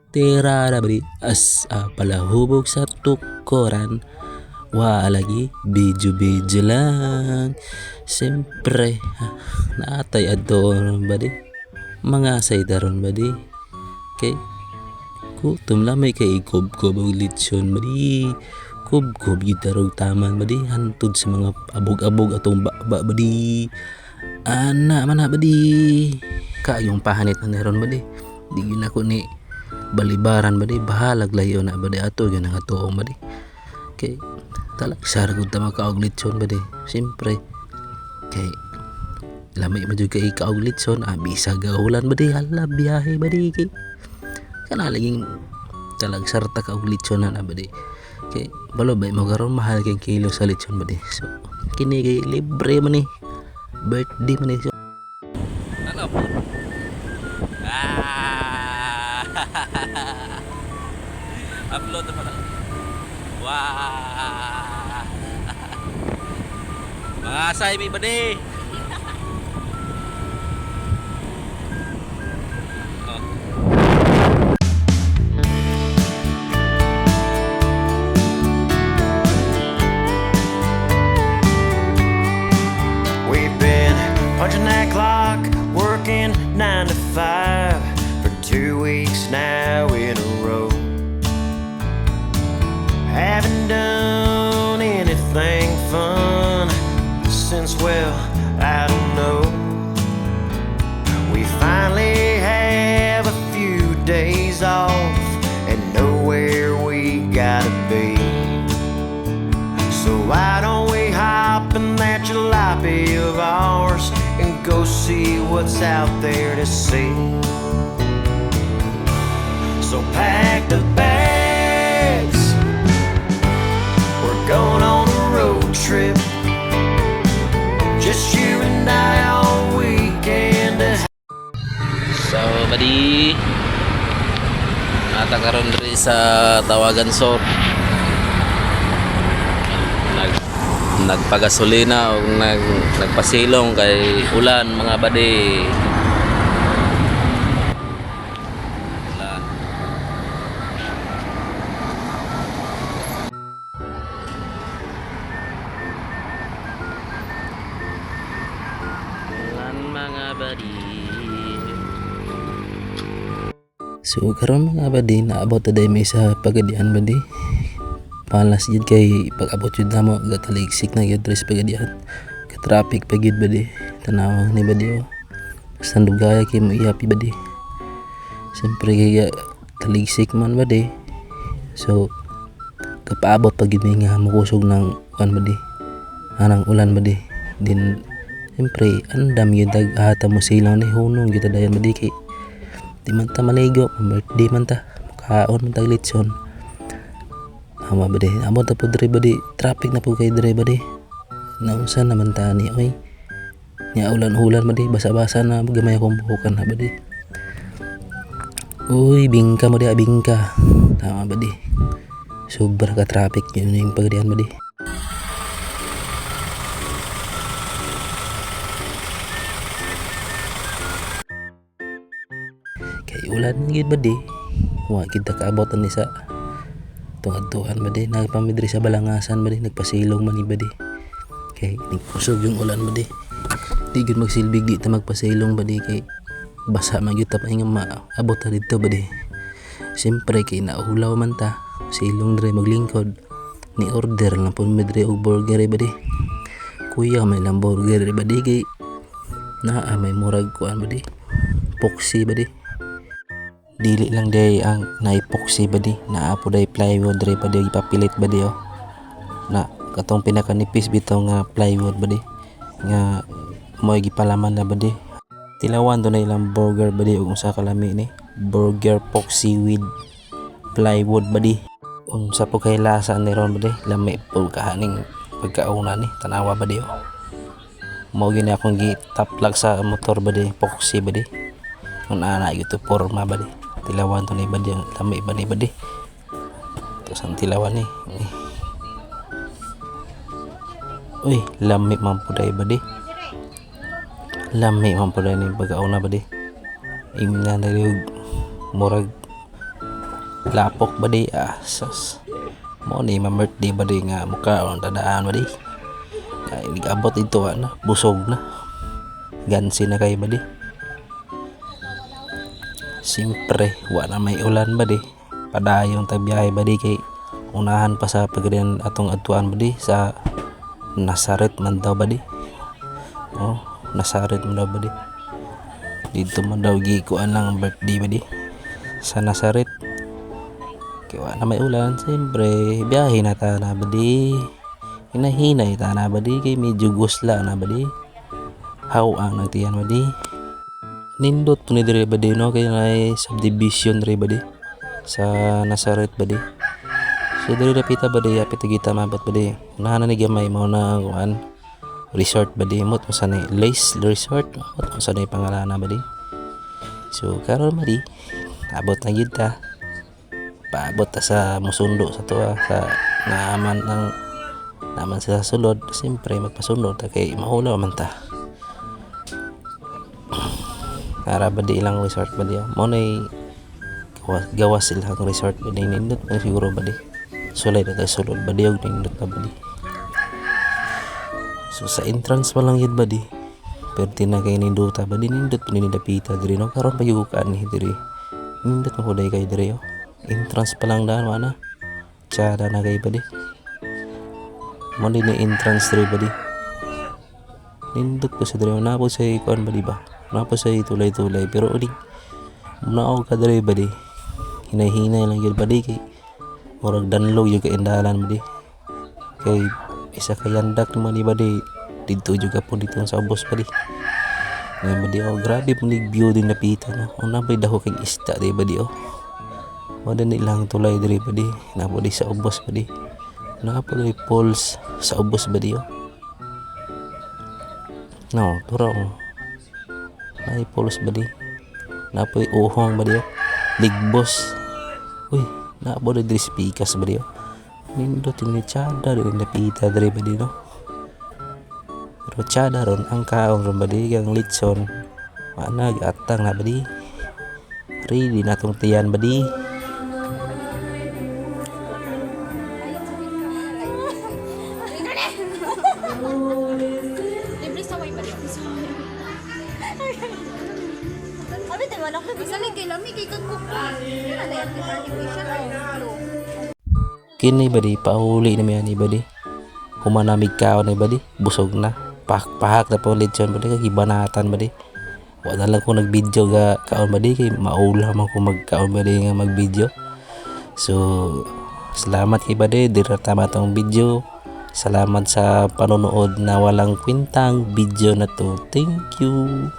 Tirada badi as palahubog sa tukoran. Lagi bidyo-bidyo lang. Siyempre, naatay adon badi. Mga saydaron badi. Kay kutom lamay kay ikob-kob og litsyon badi. Kob-kob gitarog taman badi. Hantod sa mga abog-abog atong baba badi. Ana man badi. Kayong pahanit na neron badi. Di yun ako ni balibaran badi. Bahalag layo na badi. Ato yun ang atoong badi. Kay talag saragod ta makaog litsyon badi. Siyempre kay lamay mo jud kay kaog litsyon. Bisa gahulan badi. Hala biyahe badi. Kay kanalaging talag sarta kaog litsyon na badi. Kay balobay mo karon mahal kay kilo sa litsyon badi. So kini kay libre man ni. Birthday man ni. Ano po? Upload na pala. Mga asay may badi. We've been punching that clock, working 9 to 5 for 2 weeks now in a row. Haven't done anything fun since, well, I don't know. We finally have a few days off and know where we gotta be. So why don't we hop in that jalopy of ours and go see what's out there to see? So pack the bags, we're going on a road trip. Just you and I all weekend. So badi natakaroon rin sa Tawagan Sur. Nagpagasolina o nagpasilong kay ulan mga badi. Ulan. Ulan mga badi. So karon mga badi naabot na day may sa Pagadian badi. Palas yun kay pag-abot yun na mo gataligsik na yun sa Pagadian. Ka-traffic pag yun badi. Tanawang ni badi o. Sandugaya kay mo iyapi badi. Siyempre kaya taligsik man badi. So kapaabot pag yun nga makusog ng ulan badi. Anang ulan badi. Din siyempre andam yun hata mo silang ni hunong yun dayan badi kay di man ta maligo. Birthday man ta. Makaon man ta litson. Ama badi, amo ta po dire badi, traffic na po kay dire badi. Naunsa naman ta ni oy. Nya ulan-ulan badi, basa-basa na gamay akong buhukan na badi. Uy, bingka mo di bingka. Tama badi. Sobra ka traffic yun yung Pagadian badi. Kay ulan gid badi. Wa kita kaabot ni sa tuhan badi, nagpamidri sa Balangasan badi, nagpasilong man badi. Kay nagpusog yung ulan badi. Di gyud magsilbig di ta magpasilong badi kay basa man gyud ta pa nga maabot ta didto badi. Siyempre kay naulaw man ta, silong dire maglingkod. Ni order lang pud midre og burger badi. Kuya may lang burger badi kay may murag kuan badi. Poxy badi. Dili lang day ang naipoxy badi, naapo day plywood day badi ipapilit badi o. Na katong pinakanipis bitaw nga plywood badi nga moy gipalaman na badi. Tilawan do na ilang burger badi ug usa ka lami ni burger poxy with plywood badi. Unsa po kay lasa ni ron badi, lami po kahaning pagkauna ni tanawa badi o. Mao gini akong gitaplag sa motor badi poxy badi. Kun ana gyud forma badi. Tilawan to ni badi ang lami badi. Tapos ang tilawan ni. Uy, lami man po day badi. Lami man po day ni pagkauna badi. Imna na murag lapok ba di sus mo ni ma-birthday ba di nga mukha ang tadaan ba di kaya nag-abot ito na busog na gansi na kayo ba di simpre wala may ulan ba di padayong tagbiyahe ba di kay unahan pa sa pagrian atong atuan ba di sa Nazaret man daw ba di oh Nazaret man daw ba di dito man daw gikuan lang ang birthday ba di sa Nazaret kaya wala may ulan siyempre biyahe na ta na ba di hinahinay ta na ba di kay medyo gusla na ba di how ang nagtiyan ba di nindot po ni dire ba di no kay na subdivision dire ba di sa Nazaret ba di so dire dapita ba di apit kita mabat ba di unahan na ni gamay mo na kuan resort ba di mo kung sanay Lace Resort mo kung sanay pangalan na ba di so karon ba di abot na gid ta paabot ta sa musundo sa tuwa sa naaman ng naman sa sulod siyempre magpasunod ta kay mahulaw man ta para ba di ilang resort ba di mo nay gawas sila ang resort ba di nindot na siguro ba di sulay na tayo sulod ba di og nindot na ba di so sa entrance pa lang yun ba di pwede na kayo ninduta ba di nindot pa ninidapita diri no karon pa yung ni diri nindot mo kuday kayo diri yo entrance pa lang daan mana tsada na kayo ba di mo din na entrance diri ba di nindot ko sa diri na po sa ikuan ba di ba na po sa tulay-tulay pero uling muna ka diri ba di hinay-hinay lang yun ba di kay murag danlog yung kaindalan ba di kay isa kayandak naman di ba di dito juga po dito sa ubos ba di ngayon ba di oh grabe po view din napita no una ba daho kay isda di ba di oh wala nilang tulay diri ba di napo di sa ubos ba di napo di falls sa ubos ba di oh no turong ay falls ba di napo uhong ba di oh ligbos uy napo di diri spikas ba di oh nindot ni tsada rin napita diri ba di no pero tsada ron ang kaong ron ba di ang litson wala atang na ba di ready na tong tiyan ba di Libre sa way balik. Abi tayo wala ko bisa kay lami kay kagkuk. Ano na yan artificial o kini ba di pauli na may ani ba di humanamig kaon na ba di busog na pahak na po litson ba di kagibanatan ba di wala lang ko nag-video ga kaon ba di kay maula man ko magkaon ba di nga mag-video so salamat kay ba di dira tama tong video salamat sa panonood na walang kwintang video na to thank you